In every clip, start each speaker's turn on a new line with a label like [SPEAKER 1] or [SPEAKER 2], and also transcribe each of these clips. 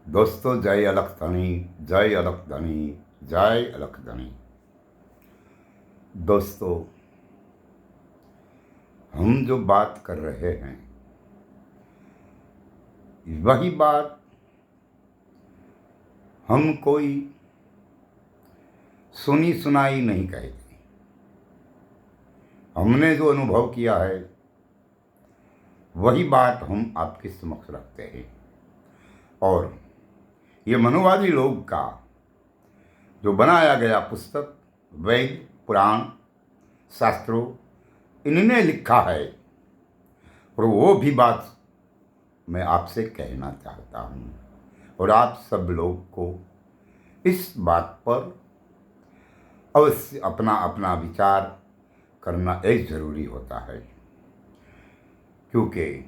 [SPEAKER 1] दोस्तों, जय अलख धनी, जय अलख धनी, जय अलख धनी। दोस्तों, हम जो बात कर रहे हैं वही बात हम कोई सुनी सुनाई नहीं कहते। हमने जो अनुभव किया है वही बात हम आपके समक्ष रखते हैं। और ये मनुवादी लोग का जो बनाया गया पुस्तक, वेद, पुराण, शास्त्रों, इन्होंने लिखा है और वो भी बात मैं आपसे कहना चाहता हूँ। और आप सब लोग को इस बात पर अवश्य अपना अपना विचार करना एक ज़रूरी होता है, क्योंकि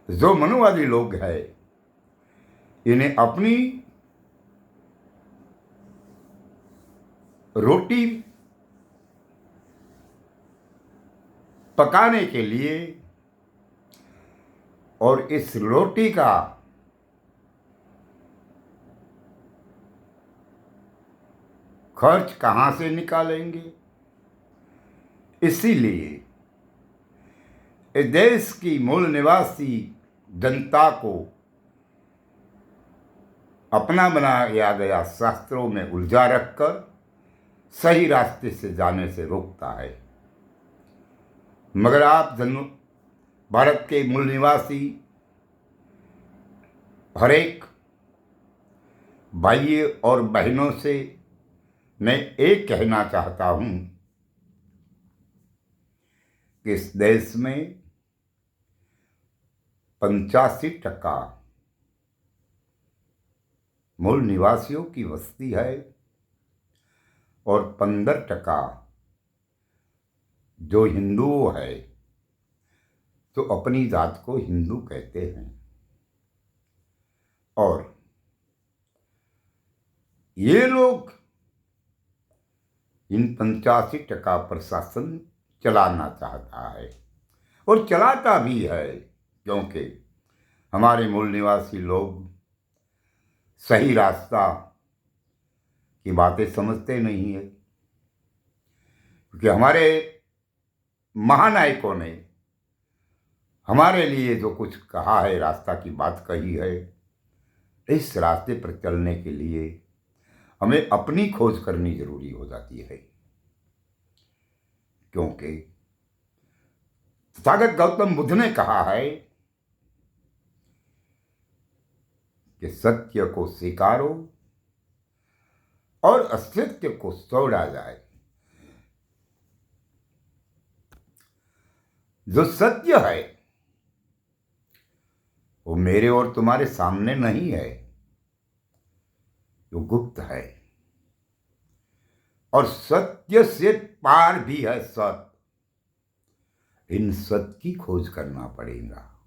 [SPEAKER 1] जो मनुवादी लोग हैं इन्हें अपनी रोटी पकाने के लिए और इस रोटी का खर्च कहाँ से निकालेंगे, इसीलिए इस देश की मूल निवासी जनता को अपना बनाया गया शास्त्रों में उलझा रखकर सही रास्ते से जाने से रोकता है। मगर आप भारत के मूल निवासी हर एक भाई और बहनों से मैं एक कहना चाहता हूँ कि इस देश में 85% मूल निवासियों की वस्ती है और 15% जो हिंदू है, तो अपनी जात को हिंदू कहते हैं। और ये लोग इन 85% प्रशासन चलाना चाहता है और चलाता भी है, क्योंकि हमारे मूल निवासी लोग सही रास्ता की बातें समझते नहीं है। क्योंकि हमारे महानायकों ने हमारे लिए जो कुछ कहा है, रास्ता की बात कही है, इस रास्ते पर चलने के लिए हमें अपनी खोज करनी जरूरी हो जाती है। क्योंकि तथागत गौतम बुद्ध ने कहा है कि सत्य को स्वीकारो और असत्य को छोड़ा जाए। जो सत्य है वो मेरे और तुम्हारे सामने नहीं है, जो गुप्त है, और सत्य से पार भी है सत्य। इन सत्य की खोज करना पड़ेगा।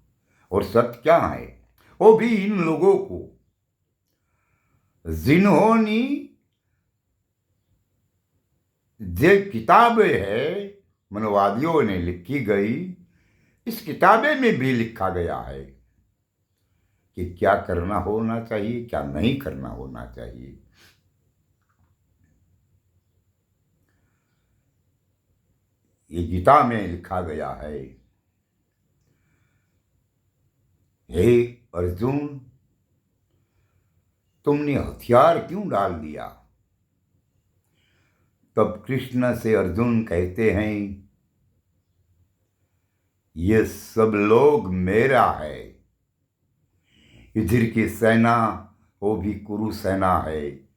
[SPEAKER 1] और सत्य क्या है? वो भी इन लोगों को जिन्होंने जो किताबें है मनवादियों ने लिखी गई, इस किताबें में भी लिखा गया है कि क्या करना होना चाहिए, क्या नहीं करना होना चाहिए। ये गीता में लिखा गया है, हे अर्जुन, तुमने हथियार क्यों डाल दिया? तब कृष्ण से अर्जुन कहते हैं, ये सब लोग मेरा है। इधर की सेना वो भी कुरु सेना है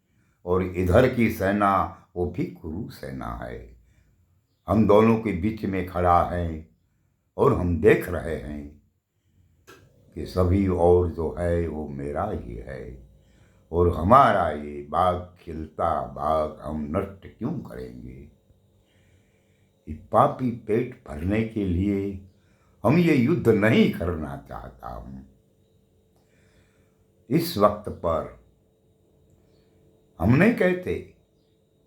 [SPEAKER 1] और इधर की सेना वो भी कुरु सेना है। हम दोनों के बीच में खड़ा है और हम देख रहे हैं कि सभी और जो है वो मेरा ही है, और हमारा ये बाग खिलता बाग हम नष्ट क्यों करेंगे? ये पापी पेट भरने के लिए हम ये युद्ध नहीं करना चाहता हूं। इस वक्त पर हम नहीं कहते,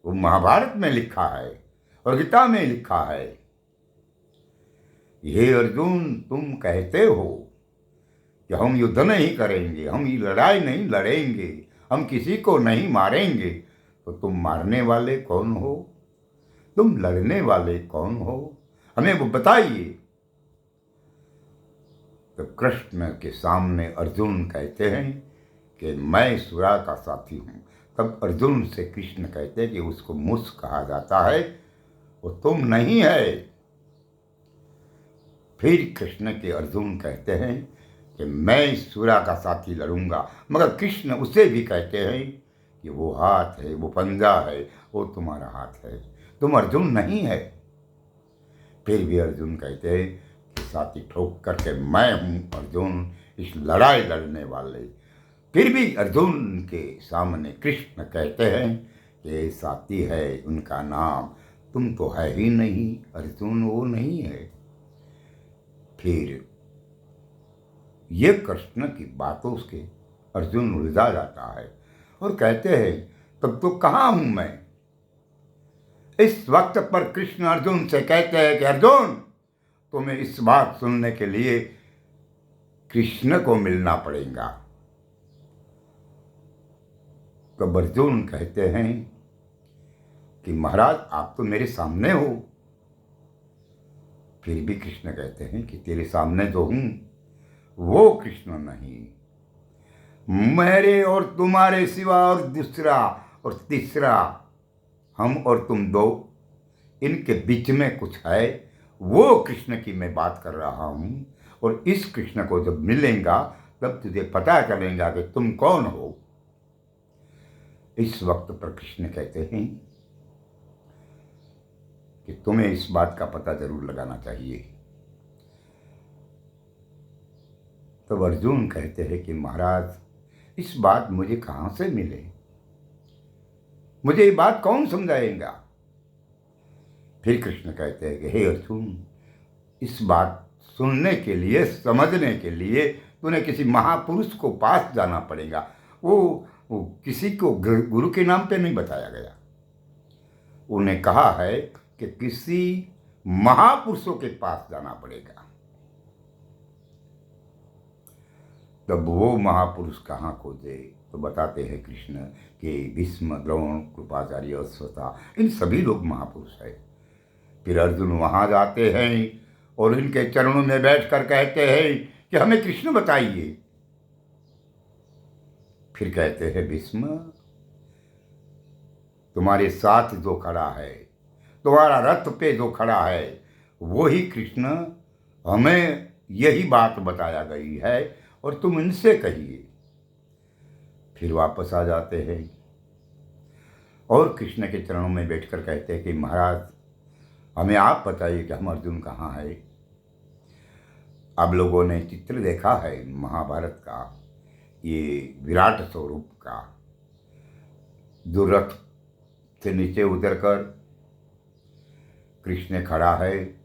[SPEAKER 1] वो महाभारत में लिखा है और गीता में लिखा है, हे अर्जुन, तुम कहते हो कि हम युद्ध नहीं करेंगे, हम ये लड़ाई नहीं लड़ेंगे, हम किसी को नहीं मारेंगे, तो तुम मारने वाले कौन हो, तुम लड़ने वाले कौन हो, हमें वो बताइए। तो कृष्ण के सामने अर्जुन कहते हैं कि मैं सुरा का साथी हूँ। तब अर्जुन से कृष्ण कहते हैं कि उसको मुस कहा जाता है, वो तुम नहीं है। फिर कृष्ण के अर्जुन कहते हैं कि मैं सुरा का साथी लड़ूंगा, मगर कृष्ण उसे भी कहते हैं कि वो हाथ है, वो पंजा है, वो तुम्हारा हाथ है, तुम अर्जुन नहीं है। फिर भी अर्जुन कहते हैं कि साथी ठोक करके मैं हूँ अर्जुन, इस लड़ाई लड़ने वाले। फिर भी अर्जुन के सामने कृष्ण कहते हैं कि साथी है उनका नाम, तुम तो है ही नहीं, अर्जुन वो नहीं है। फिर ये कृष्ण की बातों से अर्जुन उलझा जाता है और कहते हैं तब तो कहाँ हूँ मैं। इस वक्त पर कृष्ण अर्जुन से कहते हैं कि अर्जुन, तुम्हें इस बात सुनने के लिए कृष्ण को मिलना पड़ेगा। तब अर्जुन कहते हैं कि महाराज आप तो मेरे सामने हो। फिर भी कृष्ण कहते हैं कि तेरे सामने जो हूं वो कृष्ण नहीं, मेरे और तुम्हारे सिवा और दूसरा और तीसरा, हम और तुम दो, इनके बीच में कुछ है, वो कृष्ण की मैं बात कर रहा हूं। और इस कृष्ण को जब मिलेगा तब तुझे पता चलेगा कि तुम कौन हो। इस वक्त पर कृष्ण कहते हैं कि तुम्हें इस बात का पता जरूर लगाना चाहिए। तब अर्जुन कहते हैं कि महाराज इस बात मुझे कहाँ से मिले, मुझे ये बात कौन समझाएगा। फिर कृष्ण कहते हैं कि हे अर्जुन, इस बात सुनने के लिए, समझने के लिए तूने किसी महापुरुष को पास जाना पड़ेगा। वो किसी को गुरु के नाम पे नहीं बताया गया, उन्हें कहा है कि किसी महापुरुषों के पास जाना पड़ेगा। तब वो महापुरुष कहाँ खोजे, तो बताते हैं कृष्ण कि भीष्म, द्रोण, कृपाचार्य, अश्वत्था, इन सभी लोग महापुरुष हैं। फिर अर्जुन वहाँ जाते हैं और इनके चरणों में बैठकर कहते हैं कि हमें कृष्ण बताइए। फिर कहते हैं भीष्म, तुम्हारे साथ जो खड़ा है, तुम्हारा रथ पे जो खड़ा है, वो ही कृष्ण, हमें यही बात बताया गई है और तुम इनसे कहिए। फिर वापस आ जाते हैं और कृष्ण के चरणों में बैठकर कहते हैं कि महाराज हमें आप बताइए कि हम अर्जुन कहाँ है। आप लोगों ने चित्र देखा है महाभारत का, ये विराट स्वरूप का, जो रथ से नीचे उतरकर कृष्ण खड़ा है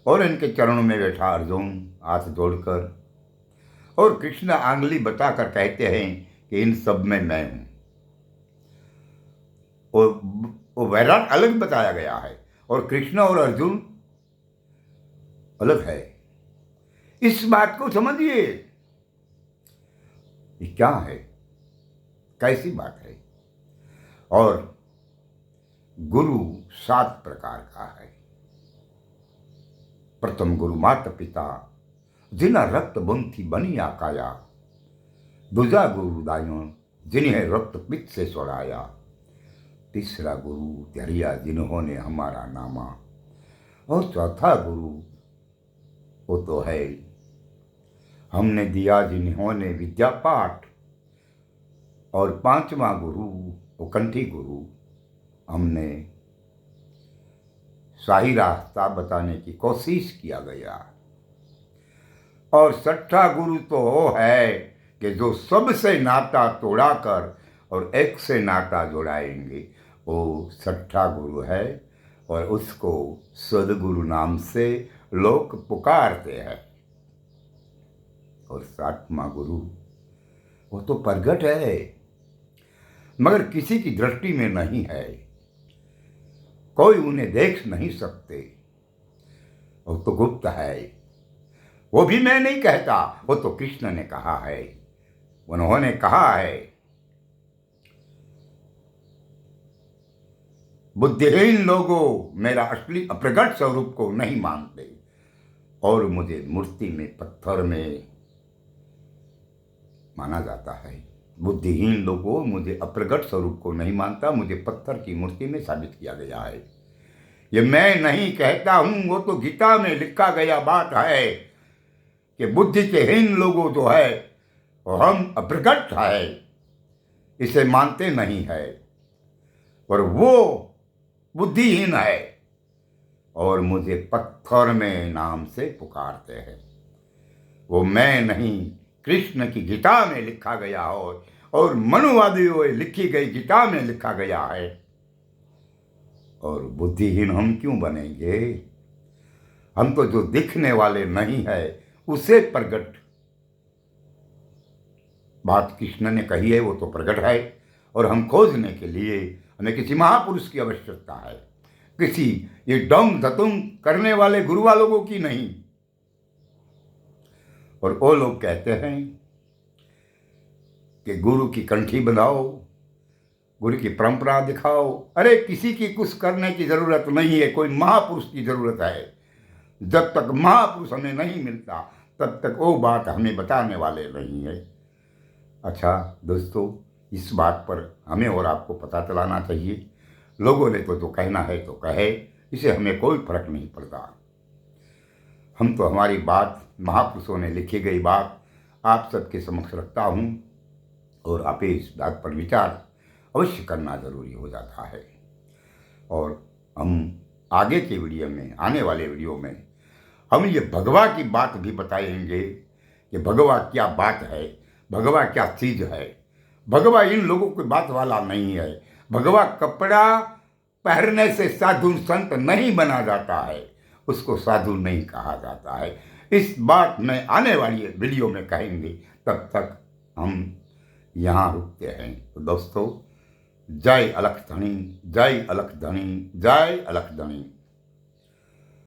[SPEAKER 1] और इनके चरणों में बैठा अर्जुन हाथ जोड़कर, और कृष्ण आंगली बताकर कहते हैं कि इन सब में मैं हूं। और वो विराट अलग बताया गया है और कृष्ण और अर्जुन अलग है। इस बात को समझिए, ये क्या है, कैसी बात है। और गुरु 7 प्रकार का है। प्रथम गुरु माता पिता, जिन्हें रक्त बंथी बनिया काया। दूजा गुरु दायो, जिन्हें रक्त पित्त से सोड़ाया। तीसरा गुरु धैर्या, जिन्होंने हमारा नामा। और चौथा गुरु वो तो है हमने दिया जिन्होंने विद्या पाठ। और पांचवा गुरु वो कंठी गुरु, हमने सही रास्ता बताने की कोशिश किया गया। और छठा गुरु तो वो है कि जो सबसे नाता तोड़ाकर और एक से नाता जोड़ाएंगे, वो छठा गुरु है और उसको सदगुरु नाम से लोग पुकारते हैं। और 7वां गुरु वो तो प्रगट है मगर किसी की दृष्टि में नहीं है, कोई उन्हें देख नहीं सकते, वो तो गुप्त है। वो भी मैं नहीं कहता, वो तो कृष्ण ने कहा है। उन्होंने कहा है, बुद्धिहीन लोगों मेरा असली अप्रगट स्वरूप को नहीं मानते और मुझे मूर्ति में, पत्थर में माना जाता है। बुद्धिहीन लोगों मुझे अप्रगट स्वरूप को नहीं मानता, मुझे पत्थर की मूर्ति में साबित किया गया है। ये मैं नहीं कहता हूं, वो तो गीता में लिखा गया बात है कि बुद्धि के हीन लोगों जो है वो हम अप्रगट है, इसे मानते नहीं है, और वो बुद्धिहीन है और मुझे पत्थर में नाम से पुकारते हैं। वो मैं नहीं, कृष्ण की गीता में लिखा गया हो और मनुवादियों लिखी गई गीता में लिखा गया है। और बुद्धिहीन हम क्यों बनेंगे? हम तो जो दिखने वाले नहीं है उसे प्रगट बात कृष्ण ने कही है, वो तो प्रगट है, और हम खोजने के लिए हमें किसी महापुरुष की आवश्यकता है, किसी ये डोंग धतुंग करने वाले गुरुआ लोगों की नहीं। और वो लोग कहते हैं कि गुरु की कंठी बंधाओ, गुरु की परंपरा दिखाओ। अरे किसी की कुछ करने की जरूरत नहीं है, कोई महापुरुष की जरूरत है। जब तक महापुरुष हमें नहीं मिलता तब तक वो बात हमें बताने वाले नहीं है। अच्छा दोस्तों, इस बात पर हमें और आपको पता चलाना चाहिए। लोगों ने तो जो कहना है तो कहे, इसे हमें कोई फर्क नहीं पड़ता। हम तो हमारी बात, महापुरुषों ने लिखी गई बात आप सबके समक्ष रखता हूँ, और आप इस बात पर विचार अवश्य करना जरूरी हो जाता है। और हम आगे के वीडियो में, आने वाले वीडियो में हम ये भगवा की बात भी बताएंगे कि भगवा क्या बात है, भगवा क्या चीज़ है। भगवा इन लोगों की बात वाला नहीं है। भगवा कपड़ा पहनने से साधु संत नहीं बना जाता है, उसको साधु नहीं कहा जाता है। इस बात में आने वाली वीडियो में कहेंगे। तब तक हम यहाँ रुकते हैं। तो दोस्तों, जय अलख धनी, जय अलख धनी, जय अलख धनी।